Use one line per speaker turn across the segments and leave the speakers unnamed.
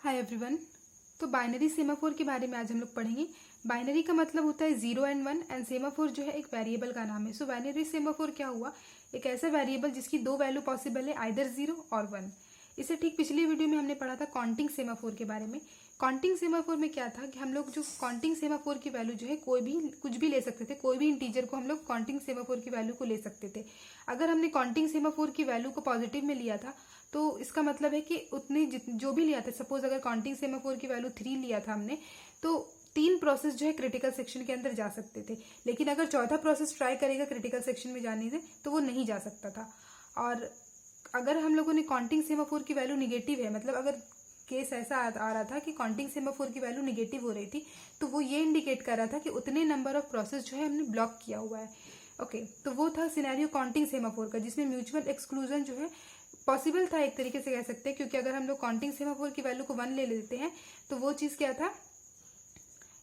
Hi everyone. तो binary semaphore के बारे में आज हम लोग पढ़ेंगे। बाइनरी का मतलब होता है 0 एंड 1 एंड सेमाफोर जो है एक वेरिएबल का नाम है। सो बाइनरी सेमाफोर क्या हुआ, एक ऐसा वेरिएबल जिसकी दो वैल्यू पॉसिबल है, आइदर 0 और 1। इसे ठीक पिछली वीडियो में हमने पढ़ा था काउंटिंग सेमाफोर के बारे में। काउंटिंग सेमाफोर में क्या था कि हम लोग जो काउंटिंग सेमाफोर की वैल्यू जो है कोई भी कुछ भी ले सकते थे, कोई भी इंटीजर को हम लोग काउंटिंग सेमाफोर की वैल्यू को ले सकते थे। अगर हमने काउंटिंग सेमाफोर की वैल्यू को पॉजिटिव में लिया था तो इसका मतलब है कि उतने जो भी लिया था, सपोज अगर काउंटिंग सेमाफोर की वैल्यू 3 लिया था हमने, तो 3 प्रोसेस जो है क्रिटिकल सेक्शन के अंदर जा सकते थे। लेकिन अगर चौथा प्रोसेस ट्राई करेगा क्रिटिकल सेक्शन में जाने से तो वो नहीं जा सकता था। और अगर हम लोगों ने काउंटिंग सेमाफोर की वैल्यू निगेटिव है, मतलब अगर केस ऐसा आ रहा था कि काउंटिंग सेमाफोर की वैल्यू निगेटिव हो रही थी, तो वो ये इंडिकेट कर रहा था कि उतने नंबर ऑफ प्रोसेस जो है हमने ब्लॉक किया हुआ है। ओके, तो वो था सिनेरियो काउंटिंग सेमाफोर का, जिसमें म्यूचुअल एक्सक्लूजन जो है पॉसिबल था, एक तरीके से कह सकते हैं। क्योंकि अगर हम लोग काउंटिंग सेमाफोर की वैल्यू को 1 ले लेते हैं तो वो चीज़ क्या था,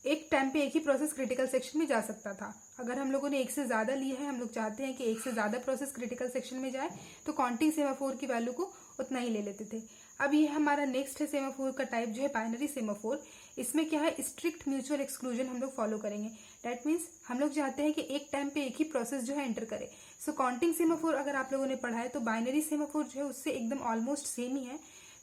एक टाइम पे एक ही प्रोसेस क्रिटिकल सेक्शन में जा सकता था। अगर हम लोगों ने एक से ज़्यादा लिया है, हम लोग चाहते हैं कि एक से ज़्यादा प्रोसेस क्रिटिकल सेक्शन में जाए, तो काउंटिंग सेमाफोर की वैल्यू को उतना ही ले लेते थे। अब ये हमारा नेक्स्ट है सेमाफोर का टाइप जो है बाइनरी सेमाफोर। इसमें क्या है, स्ट्रिक्ट म्यूचुअल एक्सक्लूजन हम लोग फॉलो करेंगे। दैट मीन्स हम लोग चाहते हैं कि एक टाइम पे एक ही प्रोसेस जो है एंटर करे। सो काउंटिंग सेमाफोर अगर आप लोगों ने पढ़ा है तो बाइनरी सेमाफोर जो है उससे एकदम ऑलमोस्ट सेम ही है।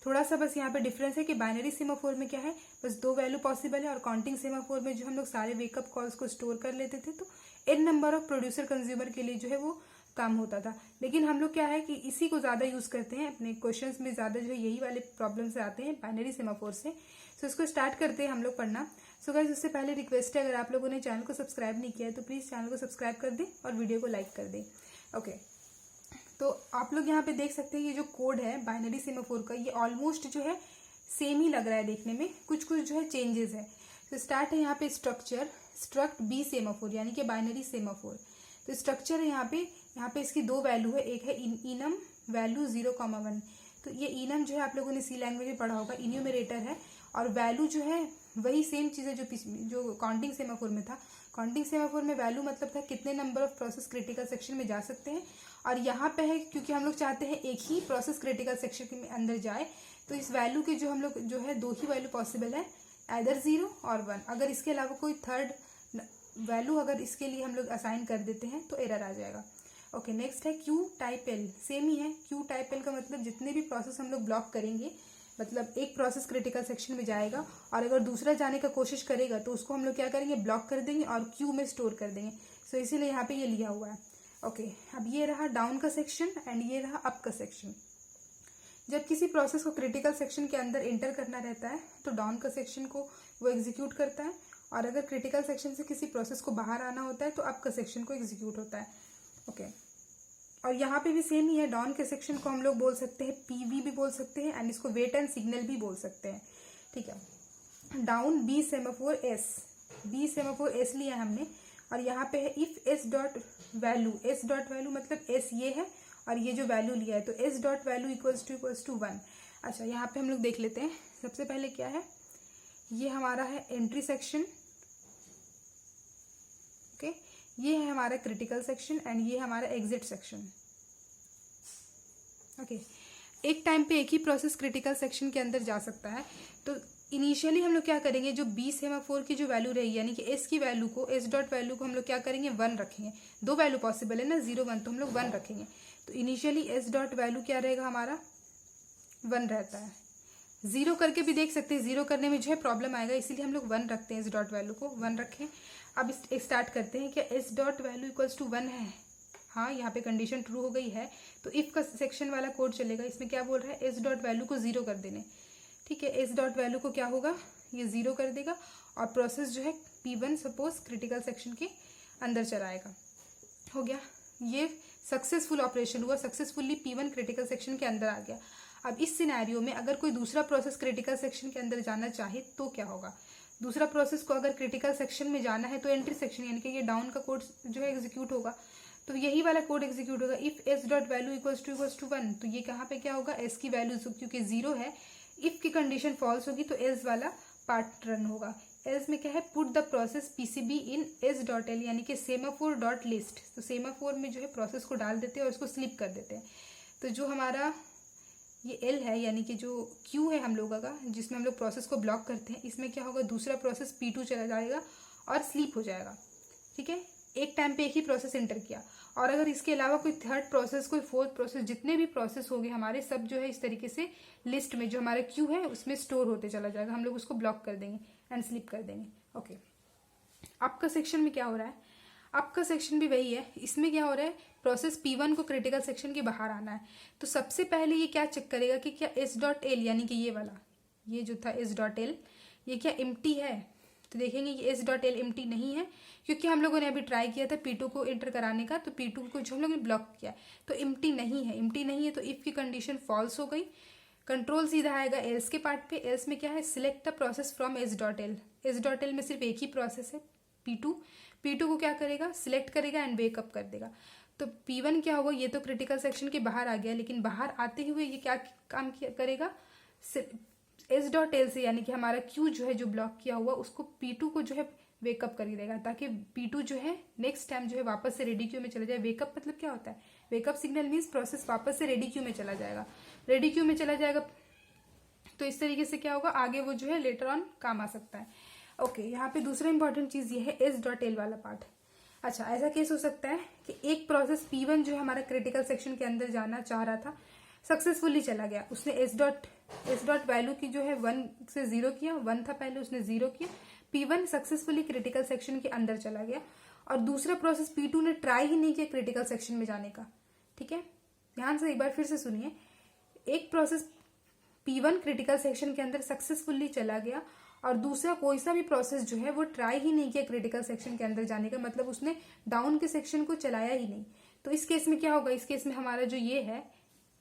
थोड़ा सा बस यहाँ पे डिफरेंस है कि बाइनरी सेमाफोर में क्या है, बस 2 वैल्यू पॉसिबल है, और काउंटिंग सेमाफोर में जो हम लोग सारे वेकअप कॉल्स को स्टोर कर लेते थे तो an number of producer consumer के लिए जो है वो काम होता था। लेकिन हम लोग क्या है कि इसी को ज़्यादा यूज़ करते हैं अपने क्वेश्चंस में, ज़्यादा जो है यही वाले प्रॉब्लम से आते हैं बाइनरी सेमाफोर से। सो इसको स्टार्ट करते हैं हम लोग पढ़ना। सो गाइस, उससे पहले रिक्वेस्ट है, अगर आप लोगों ने चैनल को सब्सक्राइब नहीं किया है तो प्लीज़ चैनल को सब्सक्राइब कर दें और वीडियो को लाइक कर दें। ओके, तो आप लोग यहाँ पे देख सकते हैं ये जो कोड है बाइनरी सेमाफोर का, ये ऑलमोस्ट जो है सेम ही लग रहा है देखने में, कुछ कुछ जो है चेंजेस है। तो स्टार्ट है यहाँ पे स्ट्रक्चर, स्ट्रक्ट बी सेमाफोर यानी कि बाइनरी सेमाफोर। तो स्ट्रक्चर है यहाँ पे इसकी 2 वैल्यू है, एक है इनम वैल्यू 0,1। तो ये इनम जो है आप लोगों ने सी लैंग्वेज में पढ़ा होगा, इन्यूमरेटर है, और वैल्यू जो है वही सेम चीज़ है जो काउंटिंग सेमाफोर में था। काउंटिंग सेमाफोर में वैल्यू मतलब था कितने number of process critical section में जा सकते हैं, और यहाँ पे है क्योंकि हम लोग चाहते हैं एक ही प्रोसेस क्रिटिकल सेक्शन के अंदर जाए, तो इस वैल्यू के जो हम लोग जो है 2 ही वैल्यू पॉसिबल है, आइदर 0 और 1। अगर इसके अलावा कोई थर्ड वैल्यू अगर इसके लिए हम लोग असाइन कर देते हैं तो एरर आ जाएगा। ओके, नेक्स्ट है क्यू टाइप एल, सेम ही है। क्यू टाइप एल का मतलब जितने भी प्रोसेस हम लोग ब्लॉक करेंगे, मतलब एक प्रोसेस क्रिटिकल सेक्शन में जाएगा और अगर दूसरा जाने का कोशिश करेगा तो उसको हम लोग क्या करेंगे, ब्लॉक कर देंगे और क्यू में स्टोर कर देंगे। सो इसीलिए यहाँ पे ये लिया हुआ है। ओके, अब ये रहा डाउन का सेक्शन एंड ये रहा अप का सेक्शन। जब किसी प्रोसेस को क्रिटिकल सेक्शन के अंदर एंटर करना रहता है तो डाउन का सेक्शन को वो एग्जीक्यूट करता है, और अगर क्रिटिकल सेक्शन से किसी प्रोसेस को बाहर आना होता है तो अप का सेक्शन को एग्जीक्यूट होता है। ओके, और यहाँ पे भी सेम ही है। डाउन के सेक्शन को हम लोग बोल सकते हैं पीवी भी बोल सकते हैं, एंड इसको वेट एंड सिग्नल भी बोल सकते हैं। ठीक है, down B semaphore S, B semaphore S लिया हमने, और यहाँ पे है if S dot value, S dot value मतलब एस ये है और ये जो वैल्यू लिया है तो S dot value equals to 1। अच्छा, यहाँ पे हम लोग देख लेते हैं। सबसे पहले क्या है, ये हमारा है एंट्री सेक्शन। ओके, ये है हमारा क्रिटिकल सेक्शन एंड ये हमारा एग्जिट सेक्शन। ओके, एक टाइम पे एक ही प्रोसेस क्रिटिकल सेक्शन के अंदर जा सकता है। तो इनिशियली हम लोग क्या करेंगे, जो बी सेमाफोर की जो वैल्यू रहेगी यानी कि एस की वैल्यू को, एस डॉट वैल्यू को हम लोग क्या करेंगे, 1 रखेंगे। 2 वैल्यू पॉसिबल है ना, 0 1, तो हम लोग 1 रखेंगे। तो इनिशियली एस डॉट वैल्यू क्या रहेगा, हमारा 1 रहता है। 0 करके भी देख सकते हैं, 0 करने में जो है प्रॉब्लम आएगा, इसीलिए हम लोग 1 रखते हैं, एस डॉट वैल्यू को 1 रखें। अब स्टार्ट करते हैं, क्या S dot value equals to 1 है? हाँ, यहाँ पे कंडीशन ट्रू हो गई है, तो इफ का सेक्शन वाला कोड चलेगा। इसमें क्या बोल रहा है, एस डॉट वैल्यू को 0 कर देने। ठीक है, एस डॉट वैल्यू को क्या होगा, ये 0 कर देगा, और प्रोसेस जो है P1 सपोज क्रिटिकल सेक्शन के अंदर चलाएगा। हो गया, ये सक्सेसफुल ऑपरेशन हुआ, सक्सेसफुली P1 क्रिटिकल सेक्शन के अंदर आ गया। अब इस सिनेरियो में अगर कोई दूसरा प्रोसेस क्रिटिकल सेक्शन के अंदर जाना चाहे तो क्या होगा, दूसरा प्रोसेस को अगर क्रिटिकल सेक्शन में जाना है तो एंट्री सेक्शन यानी कि ये डाउन का कोड जो है एग्जीक्यूट होगा, तो यही वाला कोड एग्जीक्यूट होगा। If S dot value equals to 1, तो ये कहाँ पे क्या होगा, एस की वैल्यू क्योंकि 0 है, इफ की कंडीशन फॉल्स होगी तो एस वाला पार्ट रन होगा। एस में क्या है, put the process PCB in S dot L यानी कि सेमाफोर डॉट लिस्ट। तो सेमाफोर में जो है प्रोसेस को डाल देते हैं और उसको स्लिप कर देते हैं। तो जो हमारा ये एल है यानी कि जो क्यू है हम लोगों का जिसमें हम लोग प्रोसेस को ब्लॉक करते हैं, इसमें क्या होगा, दूसरा प्रोसेस P2 चला जाएगा और स्लीप हो जाएगा। ठीक है, एक टाइम पे एक ही प्रोसेस एंटर किया। और अगर इसके अलावा कोई थर्ड प्रोसेस, कोई फोर्थ प्रोसेस, जितने भी प्रोसेस हो गए हमारे सब जो है इस तरीके से लिस्ट में जो हमारा क्यू है उसमें स्टोर होते चला जाएगा। हम लोग उसको ब्लॉक कर देंगे एंड स्लीप कर देंगे। ओके, आपका सेक्शन में क्या हो रहा है, आपका सेक्शन भी वही है। इसमें क्या हो रहा है, प्रोसेस P1 को क्रिटिकल सेक्शन के बाहर आना है। तो सबसे पहले ये क्या चेक करेगा कि क्या S.L यानी कि ये वाला, ये जो था S.L, ये क्या एम्प्टी है। तो देखेंगे ये S.L एम्प्टी नहीं है, क्योंकि हम लोगों ने अभी ट्राई किया था P2 को एंटर कराने का, तो P2 को जो हम लोगों ने ब्लॉक किया तो एम्प्टी नहीं है। एम्प्टी नहीं है तो इफ की कंडीशन फॉल्स हो गई। कंट्रोल सीधा आएगा एल्स के पार्ट पे। एल्स में क्या है, select the process from S.L। S.L में सिर्फ एक ही प्रोसेस है P2। P2 को क्या करेगा, सिलेक्ट करेगा एंड वेकअप कर देगा। तो P1 क्या होगा, ये तो क्रिटिकल सेक्शन के बाहर आ गया, लेकिन बाहर आते हुए ये क्या काम करेगा, S.L से यानी कि हमारा Q जो है जो ब्लॉक किया हुआ उसको P2 को जो है वेकअप कर देगा, ताकि P2 जो है नेक्स्ट टाइम जो है वापस से रेडी क्यू में चला जाए। वेकअप मतलब क्या होता है, वेकअप सिग्नल मीन्स प्रोसेस वापस से रेडी क्यू में चला जाएगा। रेडी क्यू में चला जाएगा तो इस तरीके से क्या होगा, आगे वो जो है लेटर ऑन काम आ सकता है। ओके, यहाँ पे दूसरा इंपॉर्टेंट चीज ये है S.L वाला पार्ट। अच्छा, ऐसा केस हो सकता है कि एक प्रोसेस P1 जो है हमारा क्रिटिकल सेक्शन के अंदर जाना चाह रहा था, सक्सेसफुली चला गया। उसने S डॉट वैल्यू की जो है 1 से 0 किया, 1 था पहले, उसने 0 किया। P1 सक्सेसफुली क्रिटिकल सेक्शन के अंदर चला गया। और दूसरा प्रोसेस P2 ने ट्राई ही नहीं किया क्रिटिकल सेक्शन में जाने का। ठीक है, ध्यान से एक बार फिर से सुनिए। एक प्रोसेस P1 क्रिटिकल सेक्शन के अंदर सक्सेसफुली चला गया और दूसरा कोई सा भी प्रोसेस जो है वो ट्राई ही नहीं किया क्रिटिकल सेक्शन के अंदर जाने का, मतलब उसने डाउन के सेक्शन को चलाया ही नहीं। तो इस केस में क्या होगा, इस केस में हमारा जो ये है,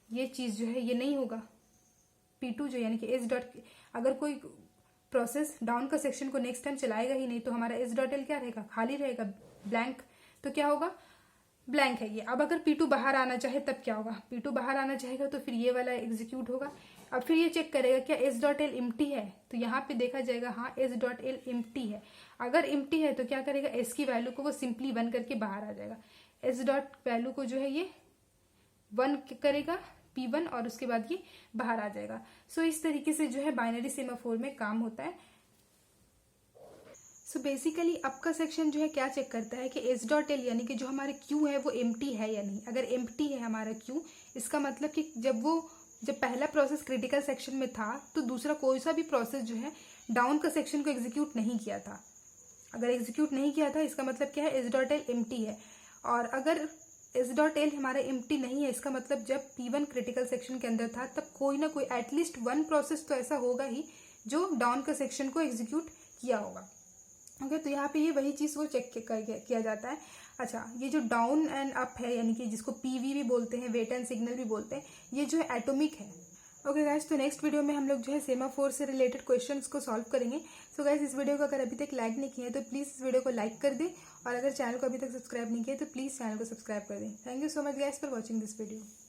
ये चीज जो है ये नहीं होगा। P2 जो यानी कि S. अगर कोई प्रोसेस डाउन का सेक्शन को नेक्स्ट टाइम चलाएगा ही नहीं तो हमारा S.L क्या रहेगा, खाली रहेगा, ब्लैंक। तो क्या होगा, ब्लैंक है ये। अब अगर P2 बाहर आना चाहे तब क्या होगा, P2 बाहर आना चाहेगा तो फिर ये वाला एग्जीक्यूट होगा। अब फिर ये चेक करेगा क्या S.L एम्प्टी है, तो यहाँ पे देखा जाएगा हाँ S.L एम्प्टी है। अगर एम्प्टी है तो क्या करेगा, S की वैल्यू को वो सिंपली 1 करके बाहर आ जाएगा। S डॉट वैल्यू को जो है ये 1 करेगा P1 और उसके बाद ये बाहर आ जाएगा। सो इस तरीके से जो है बाइनरी सेमाफोर में काम होता है। सो बेसिकली आपका सेक्शन जो है क्या चेक करता है कि S.L यानी कि जो हमारे Q है वो एम्प्टी है या नहीं। अगर एम्प्टी है हमारा Q, इसका मतलब कि जब पहला प्रोसेस क्रिटिकल सेक्शन में था तो दूसरा कोई सा भी प्रोसेस जो है डाउन का सेक्शन को एग्जीक्यूट नहीं किया था। अगर एग्जीक्यूट नहीं किया था इसका मतलब क्या है, S.L एम्प्टी है। और अगर S.L हमारा एम्प्टी नहीं है, इसका मतलब जब P1 क्रिटिकल सेक्शन के अंदर था तब कोई ना कोई एटलीस्ट 1 प्रोसेस तो ऐसा होगा ही जो डाउन का सेक्शन को एग्जीक्यूट किया होगा। ओके, तो यहाँ पे ये वही चीज़ वो चेक किया जाता है। अच्छा, ये जो डाउन एंड अप है यानी कि जिसको PV भी बोलते हैं, वेट एंड सिग्नल भी बोलते हैं, ये जो है एटॉमिक है। ओके गाइस, तो नेक्स्ट वीडियो में हम लोग जो है सेमाफोर से रिलेटेड क्वेश्चंस को सॉल्व करेंगे। सो गाइस, इस वीडियो को अगर अभी तक लाइक नहीं किया है तो प्लीज़ इस वीडियो को लाइक कर दें और अगर चैनल को अभी तक सब्सक्राइब नहीं किया तो प्लीज़ चैनल को सब्सक्राइब कर दें। Thank you so much guys for watching this video.